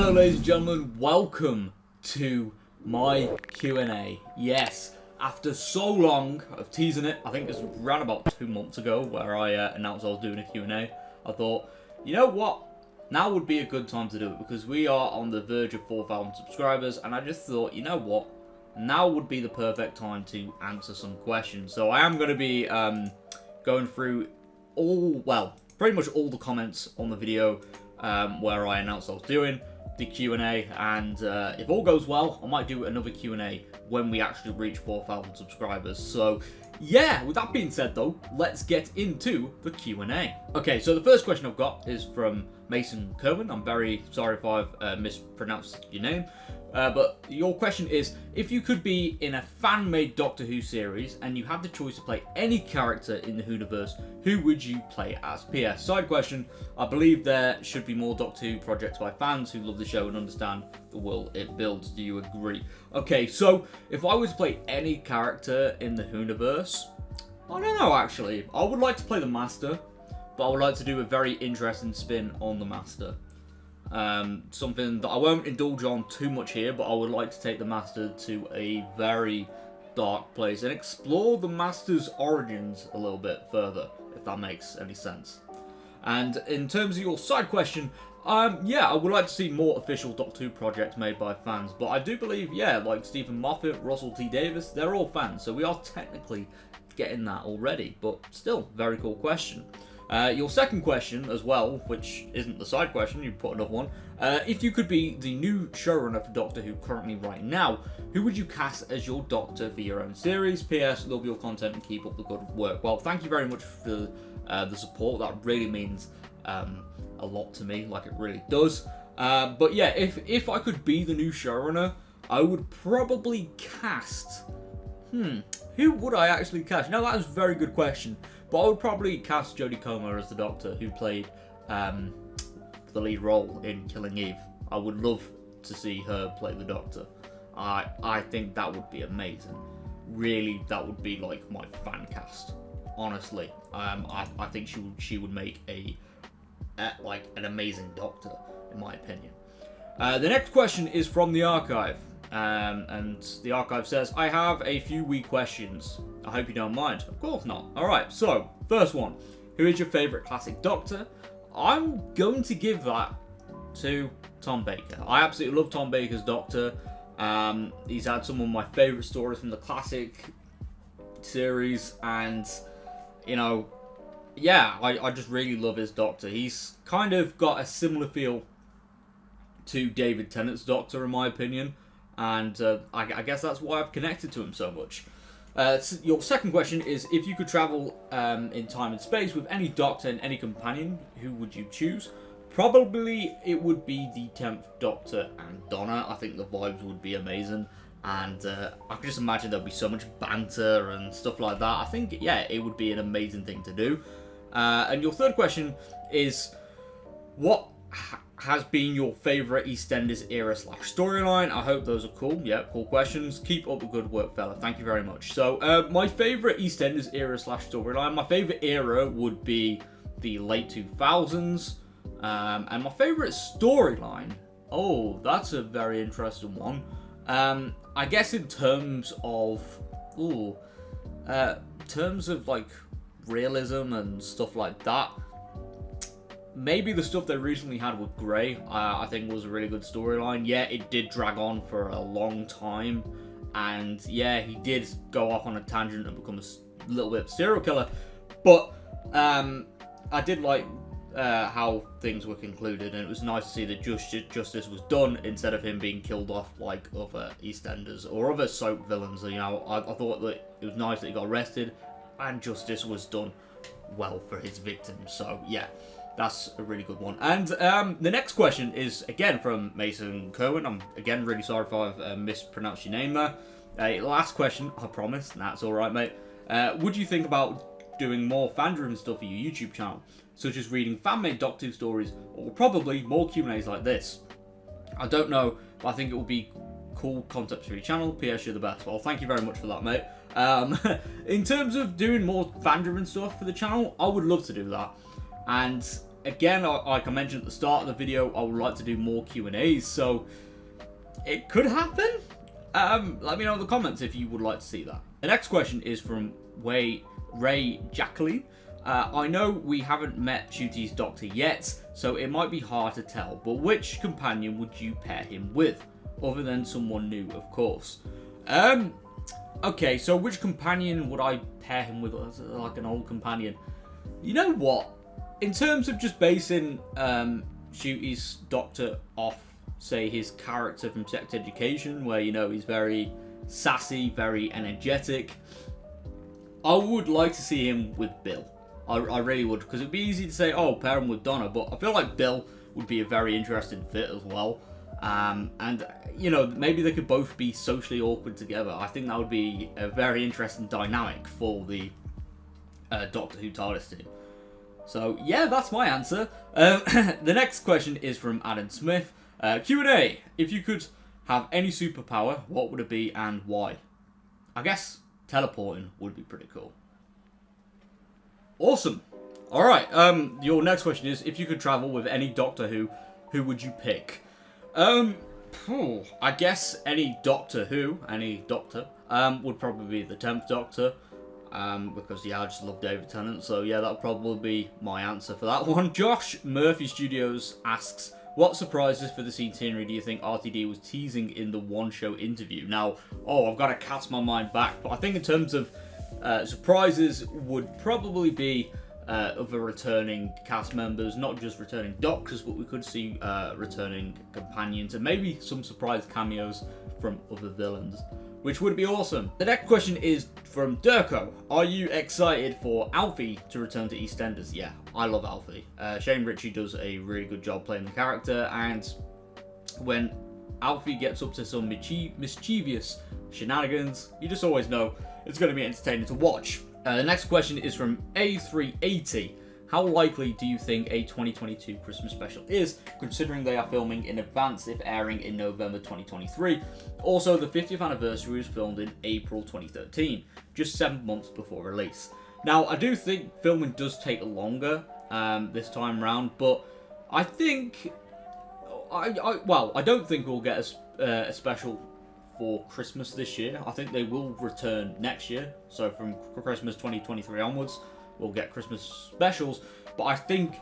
Hello ladies and gentlemen, welcome to my Q&A. Yes, after so long of teasing it, I think this was around about 2 months ago where I announced I was doing a Q&A. I thought, you know what, now would be a good time to do it because we are on the verge of 4,000 subscribers, and I just thought, you know what, now would be the perfect time to answer some questions. So I am going to be going through pretty much all the comments on the video where I announced I was doing the Q&A, and if all goes well, I might do another Q&A when we actually reach 4,000 subscribers. So yeah, with that being said though, let's get into the Q&A. Okay, so the first question I've got is from Mason Kerwin. I'm very sorry if I've mispronounced your name. But your question is, if you could be in a fan-made Doctor Who series and you had the choice to play any character in the Whoniverse, who would you play as? PS, side question, I believe there should be more Doctor Who projects by fans who love the show and understand the world it builds. Do you agree? Okay, so if I was to play any character in the Whoniverse, I don't know actually. I would like to play the Master, but I would like to do a very interesting spin on the Master. Something that I won't indulge on too much here, but I would like to take the Master to a very dark place and explore the Master's origins a little bit further, if that makes any sense. And in terms of your side question, yeah, I would like to see more official Doctor Who projects made by fans, but I do believe, yeah, like Stephen Moffat, Russell T Davies, they're all fans, so we are technically getting that already, but still, very cool question. Your second question as well, which isn't the side question, you put another one. If you could be the new showrunner for Doctor Who currently right now, who would you cast as your Doctor for your own series? PS, love your content and keep up the good work. Well, thank you very much for the support. That really means a lot to me, like it really does. But yeah, if I could be the new showrunner, I would probably cast... who would I actually cast? Now, that is a very good question. But I would probably cast Jodie Comer as the Doctor, who played the lead role in Killing Eve. I would love to see her play the Doctor. I think that would be amazing. Really, that would be like my fan cast. Honestly, I think she would make an amazing Doctor, in my opinion. The next question is from the archive. And the archive says, I have a few wee questions. I hope you don't mind. Of course not. Alright, so, first one. Who is your favourite classic Doctor? I'm going to give that to Tom Baker. I absolutely love Tom Baker's Doctor. He's had some of my favourite stories from the classic series, and, you know, yeah, I just really love his Doctor. He's kind of got a similar feel to David Tennant's Doctor, in my opinion. And I guess that's why I've connected to him so much. Your second question is, if you could travel in time and space with any Doctor and any companion, who would you choose? Probably it would be the 10th Doctor and Donna. I think the vibes would be amazing. And I could just imagine there'd be so much banter and stuff like that. I think, yeah, it would be an amazing thing to do. And your third question is, what has been your favourite EastEnders era / storyline? I hope those are cool. Yeah, cool questions. Keep up the good work, fella. Thank you very much. So, my favourite EastEnders era / storyline, my favourite era would be the late 2000s. And my favourite storyline, oh, that's a very interesting one. I guess in terms of, like realism and stuff like that, maybe the stuff they recently had with Grey, I think was a really good storyline. Yeah, it did drag on for a long time, and yeah, he did go off on a tangent and become a little bit of a serial killer, but I did like how things were concluded, and it was nice to see that justice was done instead of him being killed off like other EastEnders or other soap villains. You know, I thought that it was nice that he got arrested and justice was done well for his victims. So yeah, that's a really good one. And the next question is, again, from Mason Kerwin. I'm, again, really sorry if I've mispronounced your name there. Last question, I promise. That's alright, mate. Would you think about doing more fan-driven stuff for your YouTube channel, such as reading fan-made Doctor Who stories, or probably more Q&As like this? I don't know, but I think it will be cool concepts for your channel. PS, you're the best. Well, thank you very much for that, mate. In terms of doing more fan-driven stuff for the channel, I would love to do that. And again, like I mentioned at the start of the video, I would like to do more Q&As, so it could happen. Let me know in the comments if you would like to see that. The next question is from Ray Jacqueline. I know we haven't met Ncuti's Doctor yet, so it might be hard to tell, but which companion would you pair him with? Other than someone new, of course. Okay, so which companion would I pair him with? Like an old companion? You know what? In terms of just basing Ncuti's Doctor off, say, his character from Sex Education, where, you know, he's very sassy, very energetic, I would like to see him with Bill. I really would, because it'd be easy to say, oh, pair him with Donna, but I feel like Bill would be a very interesting fit as well. And, you know, maybe they could both be socially awkward together. I think that would be a very interesting dynamic for the Doctor Who TARDIS team. So, yeah, that's my answer. The next question is from Adam Smith. Q&A. If you could have any superpower, what would it be and why? I guess teleporting would be pretty cool. Awesome. Alright, your next question is, if you could travel with any Doctor Who would you pick? I guess any Doctor Who, any Doctor, would probably be the 10th Doctor. Because, yeah, I just love David Tennant, so yeah, that would probably be my answer for that one. Josh Murphy Studios asks, what surprises for the centenary do you think RTD was teasing in the one-show interview? Now, I've got to cast my mind back, but I think in terms of surprises would probably be other returning cast members, not just returning Doctors, but we could see returning companions and maybe some surprise cameos from other villains, which would be awesome. The next question is from Durko. Are you excited for Alfie to return to EastEnders? Yeah, I love Alfie. Shane Ritchie does a really good job playing the character, and when Alfie gets up to some mischievous shenanigans, you just always know it's going to be entertaining to watch. The next question is from A380. How likely do you think a 2022 Christmas special is, considering they are filming in advance if airing in November 2023? Also, the 50th anniversary was filmed in April 2013, just 7 months before release. Now, I do think filming does take longer this time round, but I think... I don't think we'll get a special for Christmas this year. I think they will return next year, so from Christmas 2023 onwards, we'll get Christmas specials, but I think,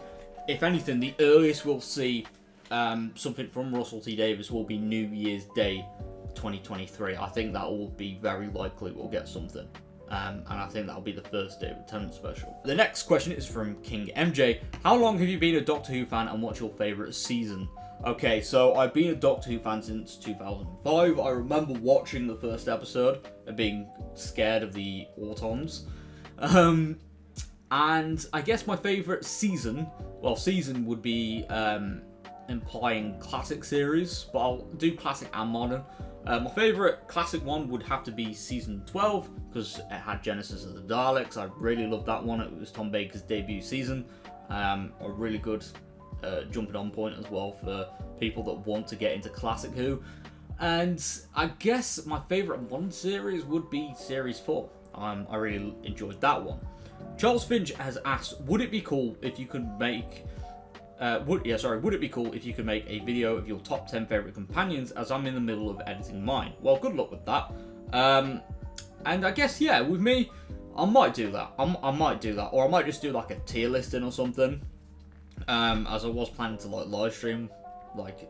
if anything, the earliest we'll see something from Russell T Davies will be New Year's Day 2023. I think that will be very likely we'll get something. And I think that'll be the first David Tennant special. The next question is from King MJ. How long have you been a Doctor Who fan and what's your favourite season? Okay, so I've been a Doctor Who fan since 2005. I remember watching the first episode and being scared of the Autons. And I guess my favourite season would be implying classic series, but I'll do classic and modern. My favourite classic one would have to be season 12, because it had Genesis of the Daleks. I really loved that one. It was Tom Baker's debut season. A really good jumping on point as well for people that want to get into classic Who. And I guess my favourite modern series would be series 4. I really enjoyed that one. Charles Finch has asked, would it be cool if you could make would it be cool if you could make a video of your top 10 favourite companions, as I'm in the middle of editing mine? Well, good luck with that. And I guess, yeah, with me, I might do that. I might do that, or I might just do like a tier listing or something. As I was planning to like live stream like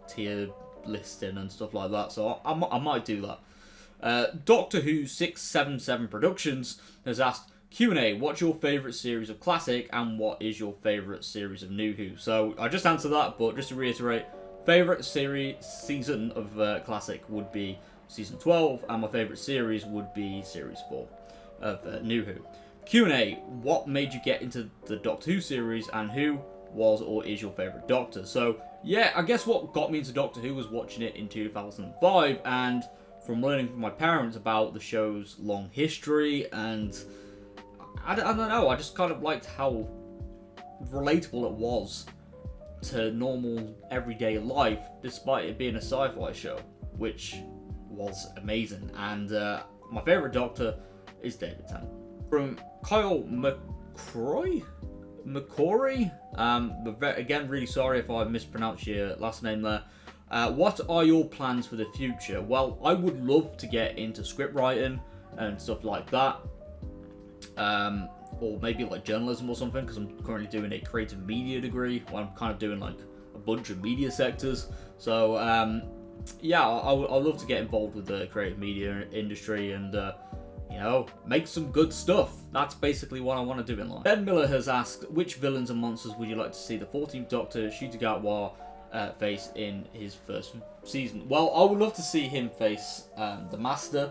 tier listing and stuff like that, so I might do that. Doctor Who 677 Productions has asked, Q&A, what's your favourite series of Classic and what is your favourite series of New Who? So I just answered that, but just to reiterate, favourite season of Classic would be season 12, and my favourite series would be series 4 of New Who. Q&A, what made you get into the Doctor Who series and who was or is your favourite Doctor? So yeah, I guess what got me into Doctor Who was watching it in 2005, and from learning from my parents about the show's long history, and I don't know, I just kind of liked how relatable it was to normal everyday life, despite it being a sci-fi show, which was amazing. And my favourite Doctor is David Tennant. From Kyle McCroy, McCory. Again, really sorry if I mispronounced your last name there. What are your plans for the future? Well, I would love to get into script writing and stuff like that. Or maybe like journalism or something, because I'm currently doing a creative media degree where I'm kind of doing like a bunch of media sectors. So yeah, I'd love to get involved with the creative media industry and you know, make some good stuff. That's basically what I want to do in life. Ben Miller has asked, which villains and monsters would you like to see the 14th Doctor Shutagawa face in his first season? Well, I would love to see him face the Master.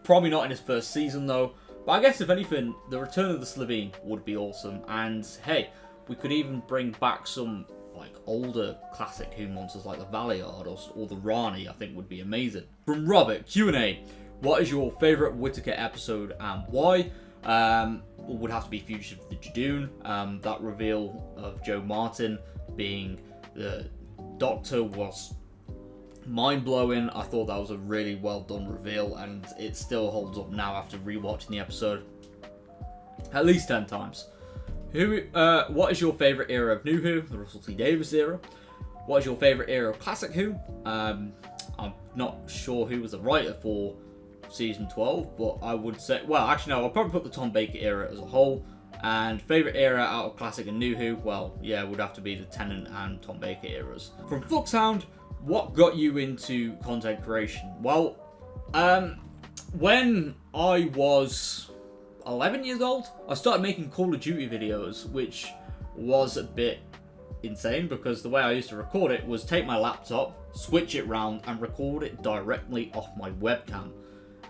Probably not in his first season though. But I guess if anything, the return of the Slovene would be awesome. And hey, we could even bring back some like older classic Who monsters like the Valiard or the Rani. I think would be amazing. From Robert, Q&A. What is your favourite Whittaker episode and why? Would have to be Fugitive of the Jadoon. That reveal of Joe Martin being the Doctor was mind-blowing. I thought that was a really well done reveal, and it still holds up now after rewatching the episode at least 10 times. What is your favourite era of New Who? The Russell T Davies era. What is your favourite era of Classic Who? I'm not sure who was the writer for season 12, but I would say, well, actually no, I'll probably put the Tom Baker era as a whole. And favourite era out of Classic and New Who? Well, yeah, it would have to be the Tennant and Tom Baker eras. From Fluxhound, what got you into content creation? Well, when I was 11 years old, I started making Call of Duty videos, which was a bit insane because the way I used to record it was take my laptop, switch it round, and record it directly off my webcam.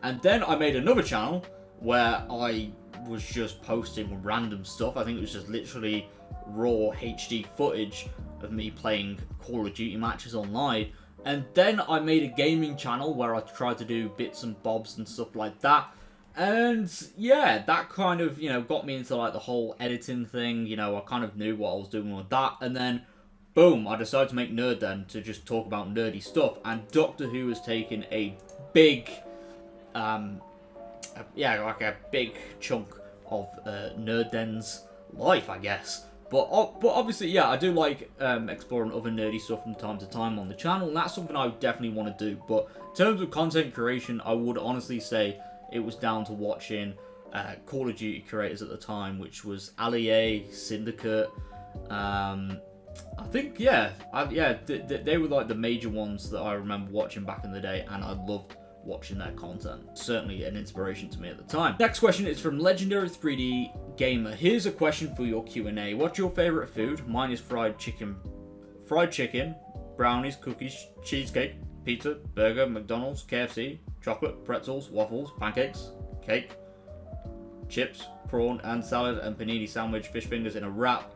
And then I made another channel where I was just posting random stuff. I think it was just literally raw HD footage of me playing Call of Duty matches online. And then I made a gaming channel where I tried to do bits and bobs and stuff like that. And yeah, that kind of, you know, got me into like the whole editing thing. You know, I kind of knew what I was doing with that. And then boom, I decided to make Nerd Den to just talk about nerdy stuff. And Doctor Who has taken a big like a big chunk of Nerd Den's life, I guess. But obviously, yeah, I do like exploring other nerdy stuff from time to time on the channel, and that's something I definitely want to do. But in terms of content creation, I would honestly say it was down to watching Call of Duty creators at the time, which was Allier, Syndicate. I think, yeah, they were like the major ones that I remember watching back in the day, and I loved watching their content. Certainly an inspiration to me at the time. Next question is from Legendary 3D Gamer. Here's a question for your Q&A. What's your favourite food? Mine is fried chicken, brownies, cookies, cheesecake, pizza, burger, McDonald's, KFC, chocolate, pretzels, waffles, pancakes, cake, chips, prawn and salad, and panini sandwich, fish fingers in a wrap,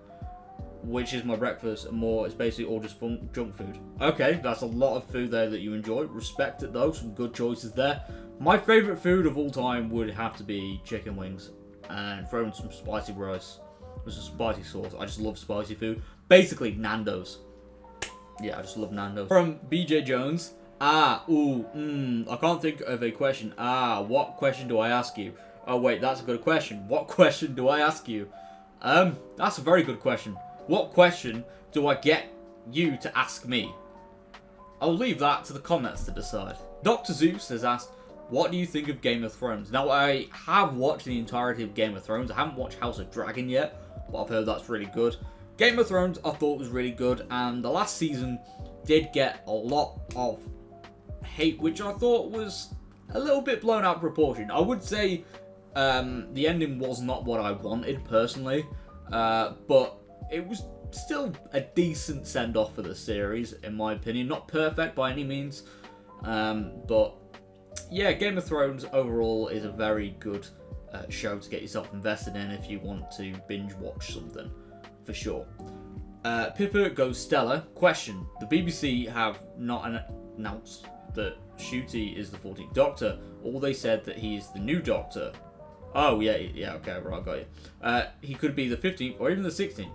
which is my breakfast, and more. It's basically all just fun junk food. Okay, that's a lot of food there that you enjoy. Respect it though, some good choices there. My favourite food of all time would have to be chicken wings and throw in some spicy rice with some spicy sauce. I just love spicy food. Basically, Nando's. Yeah, I just love Nando's. From BJ Jones. I can't think of a question. What question do I ask you? Oh wait, that's a good question. What question do I ask you? That's a very good question. What question do I get you to ask me? I'll leave that to the comments to decide. Dr. Zeus has asked, what do you think of Game of Thrones? Now, I have watched the entirety of Game of Thrones. I haven't watched House of Dragon yet, but I've heard that's really good. Game of Thrones, I thought was really good, and the last season did get a lot of hate, which I thought was a little bit blown out of proportion. I would say the ending was not what I wanted, personally, but it was still a decent send-off for the series, in my opinion. Not perfect by any means, but yeah, Game of Thrones overall is a very good show to get yourself invested in if you want to binge watch something, for sure. Pippa Goes Stellar. Question. The BBC have not announced that Ncuti is the 14th Doctor. All they said that he is the new Doctor. Oh, yeah, okay, right, I got you. He could be the 15th or even the 16th.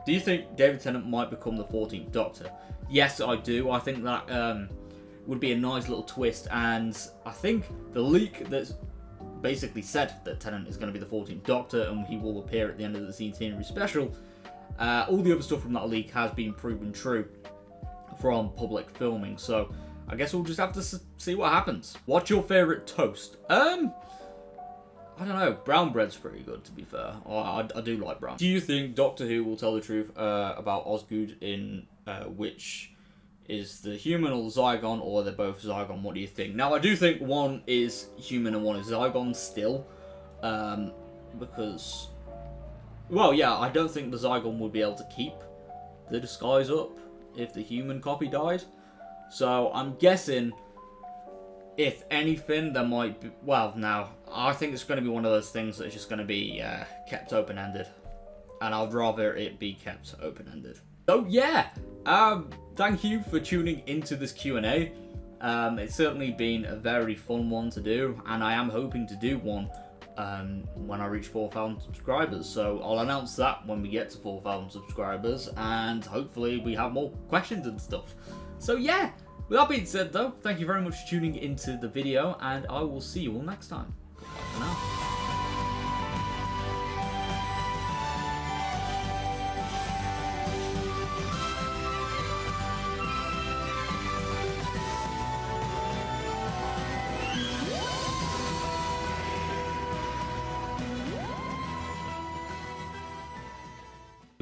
Do you think David Tennant might become the 14th Doctor? Yes, I do. I think that would be a nice little twist, and I think the leak that's basically said that Tennant is going to be the 14th Doctor, and he will appear at the end of the centenary special. All the other stuff from that leak has been proven true from public filming, so I guess we'll just have to see what happens. What's your favourite toast? I don't know. Brown bread's pretty good, to be fair. I do like brown. Do you think Doctor Who will tell the truth about Osgood in which is the human or the Zygon, or they're both Zygon? What do you think? Now, I do think one is human and one is Zygon still, because, well, yeah, I don't think the Zygon would be able to keep the disguise up if the human copy died. So I'm guessing, if anything, there might be, well, now, I think it's going to be one of those things that's just going to be kept open-ended. And I'd rather it be kept open-ended. So, yeah, thank you for tuning into this Q&A. It's certainly been a very fun one to do, and I am hoping to do one when I reach 4,000 subscribers. So I'll announce that when we get to 4,000 subscribers, and hopefully we have more questions and stuff. So, yeah. With that being said, though, thank you very much for tuning into the video, and I will see you all next time. Goodbye for now.